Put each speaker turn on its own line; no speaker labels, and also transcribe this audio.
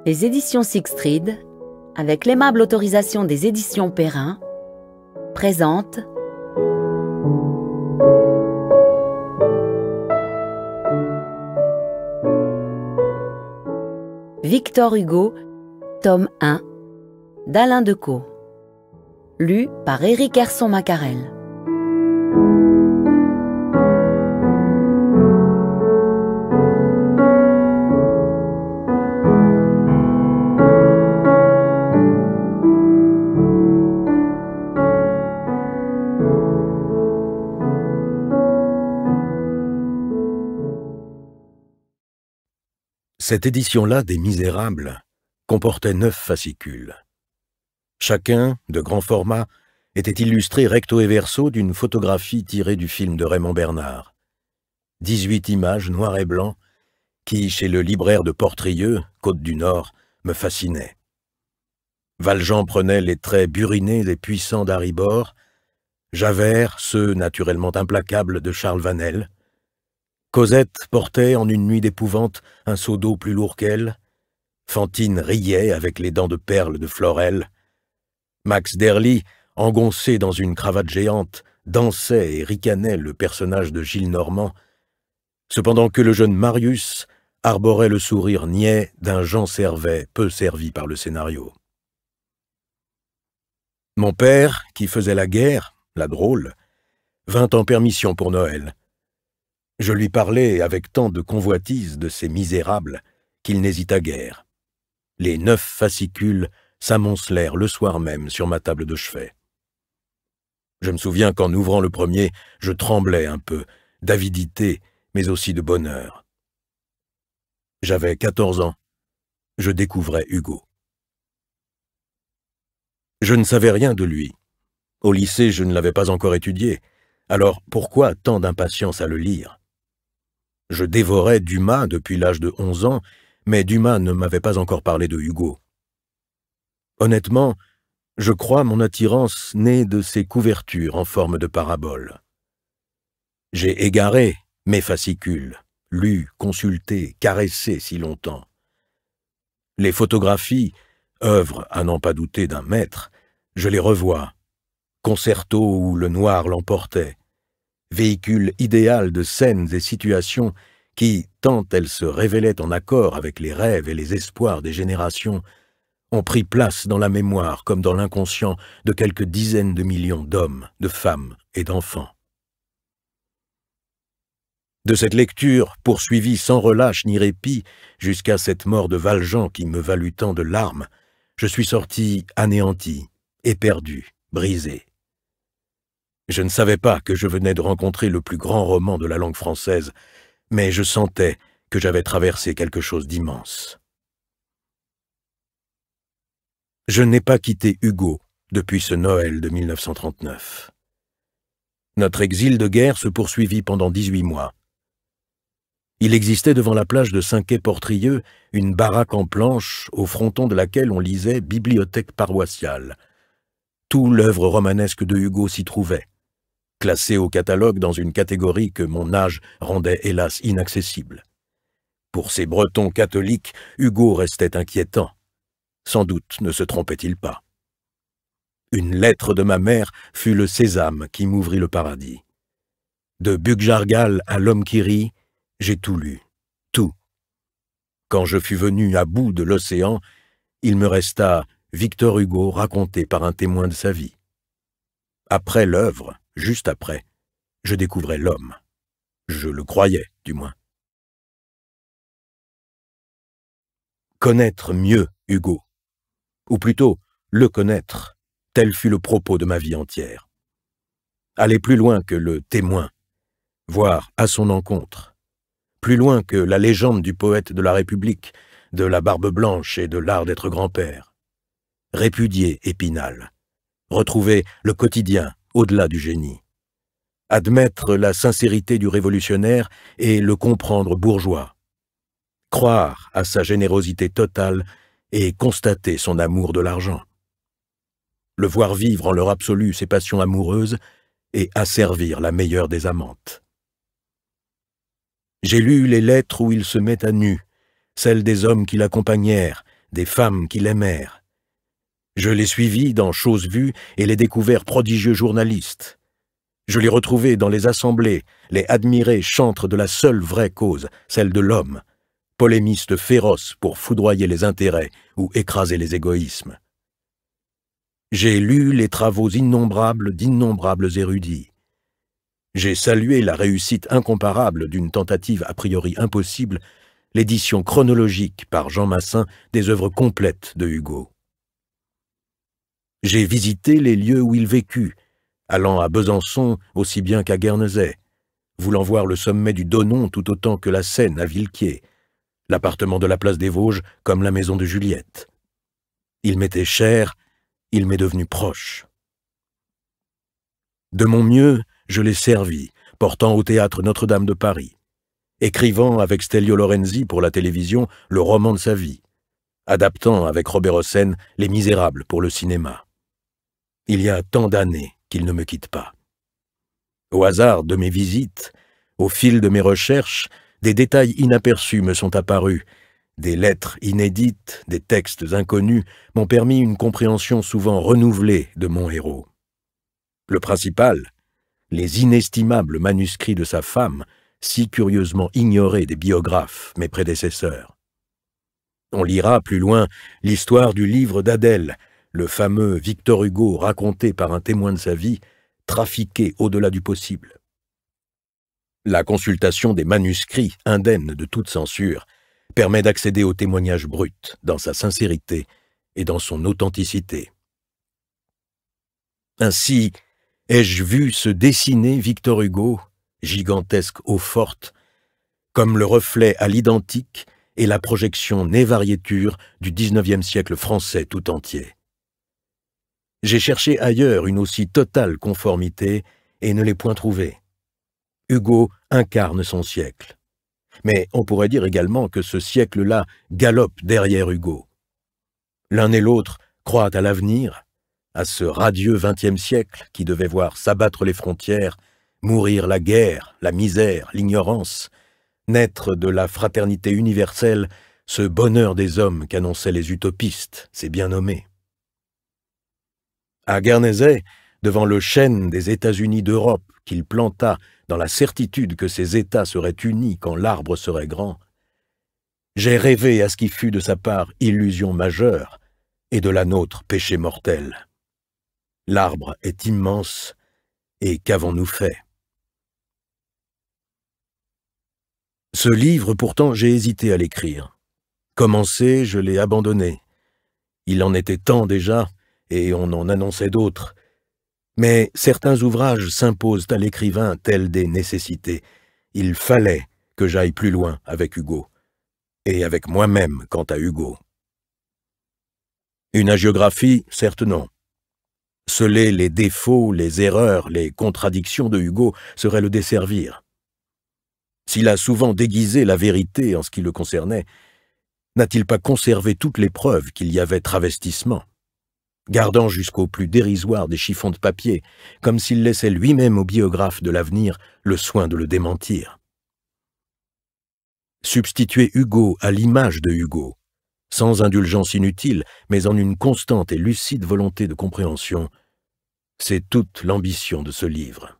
Les éditions Sixtrid, avec l'aimable autorisation des éditions Perrin, présentent Victor Hugo, tome 1, d'Alain Decaux, lu par Éric Herson-Macarel.
Cette édition-là des Misérables comportait 9 fascicules. Chacun, de grand format, était illustré recto et verso d'une photographie tirée du film de Raymond Bernard. 18 images noires et blancs qui, chez le libraire de Portrieux, Côte-du-Nord, me fascinaient. Valjean prenait les traits burinés et puissants d'Harry Bor, Javert ceux naturellement implacables de Charles Vanel. Cosette portait en une nuit d'épouvante un seau d'eau plus lourd qu'elle. Fantine riait avec les dents de perles de Florel. Max Derly, engoncé dans une cravate géante, dansait et ricanait le personnage de Gilles Normand, cependant que le jeune Marius arborait le sourire niais d'un Jean Servet peu servi par le scénario. Mon père, qui faisait la guerre, la drôle, vint en permission pour Noël. Je lui parlai avec tant de convoitise de ces misérables qu'il n'hésita guère. Les 9 fascicules s'amoncelèrent le soir même sur ma table de chevet. Je me souviens qu'en ouvrant le premier, je tremblais un peu, d'avidité, mais aussi de bonheur. J'avais 14 ans. Je découvrais Hugo. Je ne savais rien de lui. Au lycée, je ne l'avais pas encore étudié. Alors, pourquoi tant d'impatience à le lire ? Je dévorais Dumas depuis l'âge de 11 ans, mais Dumas ne m'avait pas encore parlé de Hugo. Honnêtement, je crois mon attirance née de ces couvertures en forme de parabole. J'ai égaré mes fascicules, lus, consultés, caressés si longtemps. Les photographies, œuvres à n'en pas douter d'un maître, je les revois. Concerto où le noir l'emportait. Véhicule idéal de scènes et situations qui, tant elles se révélaient en accord avec les rêves et les espoirs des générations, ont pris place dans la mémoire comme dans l'inconscient de quelques dizaines de millions d'hommes, de femmes et d'enfants. De cette lecture, poursuivie sans relâche ni répit, jusqu'à cette mort de Valjean qui me valut tant de larmes, je suis sorti anéanti, éperdu, brisé. Je ne savais pas que je venais de rencontrer le plus grand roman de la langue française, mais je sentais que j'avais traversé quelque chose d'immense. Je n'ai pas quitté Hugo depuis ce Noël de 1939. Notre exil de guerre se poursuivit pendant 18 mois. Il existait devant la plage de Saint-Quay-Portrieux une baraque en planches au fronton de laquelle on lisait « Bibliothèque paroissiale ». Tout l'œuvre romanesque de Hugo s'y trouvait, classé au catalogue dans une catégorie que mon âge rendait hélas inaccessible. Pour ces Bretons catholiques, Hugo restait inquiétant. Sans doute ne se trompait-il pas. Une lettre de ma mère fut le sésame qui m'ouvrit le paradis. De Bugjargal à L'homme qui rit, j'ai tout lu, tout. Quand je fus venu à bout de l'océan, il me resta Victor Hugo raconté par un témoin de sa vie. Après l'œuvre, juste après, je découvrais l'homme. Je le croyais, du moins. Connaître mieux Hugo, ou plutôt le connaître, tel fut le propos de ma vie entière. Aller plus loin que le témoin, voir à son encontre, plus loin que la légende du poète de la République, de la barbe blanche et de l'art d'être grand-père. Répudier Épinal, retrouver le quotidien au-delà du génie. Admettre la sincérité du révolutionnaire et le comprendre bourgeois. Croire à sa générosité totale et constater son amour de l'argent. Le voir vivre en leur absolu ses passions amoureuses et asservir la meilleure des amantes. J'ai lu les lettres où il se met à nu, celles des hommes qui l'accompagnèrent, des femmes qui l'aimèrent. Je l'ai suivi dans Choses vues et l'ai découvert prodigieux journaliste. Je l'ai retrouvé dans les assemblées, les admiré chantre de la seule vraie cause, celle de l'homme, polémiste féroce pour foudroyer les intérêts ou écraser les égoïsmes. J'ai lu les travaux innombrables d'innombrables érudits. J'ai salué la réussite incomparable d'une tentative a priori impossible, l'édition chronologique par Jean Massin des œuvres complètes de Hugo. J'ai visité les lieux où il vécut, allant à Besançon aussi bien qu'à Guernesey, voulant voir le sommet du Donon tout autant que la Seine à Villequier, l'appartement de la place des Vosges comme la maison de Juliette. Il m'était cher, il m'est devenu proche. De mon mieux, je l'ai servi, portant au théâtre Notre-Dame de Paris, écrivant avec Stelio Lorenzi pour la télévision le roman de sa vie, adaptant avec Robert Hossein Les Misérables pour le cinéma. Il y a tant d'années qu'il ne me quitte pas. Au hasard de mes visites, au fil de mes recherches, des détails inaperçus me sont apparus. Des lettres inédites, des textes inconnus m'ont permis une compréhension souvent renouvelée de mon héros. Le principal, les inestimables manuscrits de sa femme, si curieusement ignorés des biographes, mes prédécesseurs. On lira plus loin l'histoire du livre d'Adèle, le fameux Victor Hugo raconté par un témoin de sa vie, trafiqué au-delà du possible. La consultation des manuscrits, indemne de toute censure, permet d'accéder au témoignage brut, dans sa sincérité et dans son authenticité. Ainsi, ai-je vu se dessiner Victor Hugo, gigantesque eau-forte, comme le reflet à l'identique et la projection né-variéture du XIXe siècle français tout entier. J'ai cherché ailleurs une aussi totale conformité et ne l'ai point trouvée. Hugo incarne son siècle. Mais on pourrait dire également que ce siècle-là galope derrière Hugo. L'un et l'autre croient à l'avenir, à ce radieux XXe siècle qui devait voir s'abattre les frontières, mourir la guerre, la misère, l'ignorance, naître de la fraternité universelle, ce bonheur des hommes qu'annonçaient les utopistes, ces bien nommés. À Guernesey, devant le chêne des États-Unis d'Europe qu'il planta dans la certitude que ces États seraient unis quand l'arbre serait grand, j'ai rêvé à ce qui fut de sa part illusion majeure et de la nôtre péché mortel. L'arbre est immense, et qu'avons-nous fait? Ce livre, pourtant, j'ai hésité à l'écrire. Commencé, je l'ai abandonné. Il en était temps déjà, et on en annonçait d'autres. Mais certains ouvrages s'imposent à l'écrivain tels des nécessités. Il fallait que j'aille plus loin avec Hugo, et avec moi-même quant à Hugo. Une hagiographie, certes non. Sceller les défauts, les erreurs, les contradictions de Hugo serait le desservir. S'il a souvent déguisé la vérité en ce qui le concernait, n'a-t-il pas conservé toutes les preuves qu'il y avait travestissement, gardant jusqu'au plus dérisoire des chiffons de papier, comme s'il laissait lui-même au biographe de l'avenir le soin de le démentir? Substituer Hugo à l'image de Hugo, sans indulgence inutile, mais en une constante et lucide volonté de compréhension, c'est toute l'ambition de ce livre.